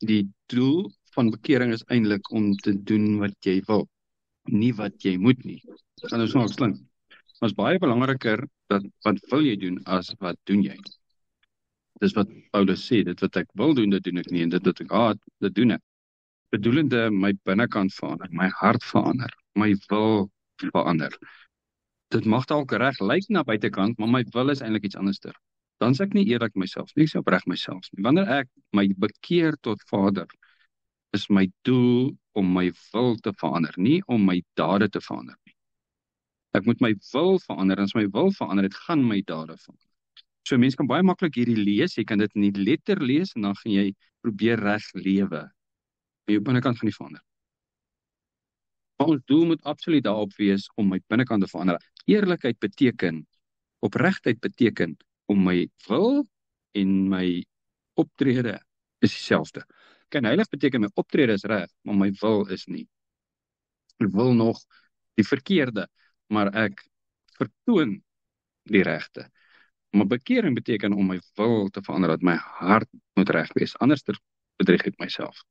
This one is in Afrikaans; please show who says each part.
Speaker 1: Die doel van bekering is eintlik om te doen wat jy wil, nie wat jy moet nie. Dit gaan nou snaaks klink. Maar is baie belangriker dat wat wil jy doen as wat doen jy? Dis wat Paulus sê, dit wat ek wil doen, dit doen ek nie, en dit wat ek haat, dit doen ek. Bedoelende my binnekant verander, my hart verander, my wil verander. Dit mag dalk reg lyk na buitekant, maar my wil is eintlik iets anderster. Dan is ek nie eerlik myself nie, ek is nie opreg myself nie. Wanneer ek my bekeer tot Vader, is my doel om my wil te verander, nie om my dade te verander nie. Ek moet my wil verander, en as my wil verander, het gaan my dade verander. So mense kan baie maklik hierdie lees, jy kan dit in die letter lees, en dan gaan jy probeer reg lewe. Maar jou binnekant gaan nie verander. Maar ons doel moet absoluut daarop wees om my binnekant te verander. Eerlikheid beteken, opregtheid beteken, om my wil en my optrede is dieselfde. Kan heilig beteken my optrede is reg, maar my wil is nie. Ek wil nog die verkeerde, maar ek vertoon die regte. Maar bekering beteken om my wil te verander, dat my hart moet reg wees, anders bedrieg ek myself.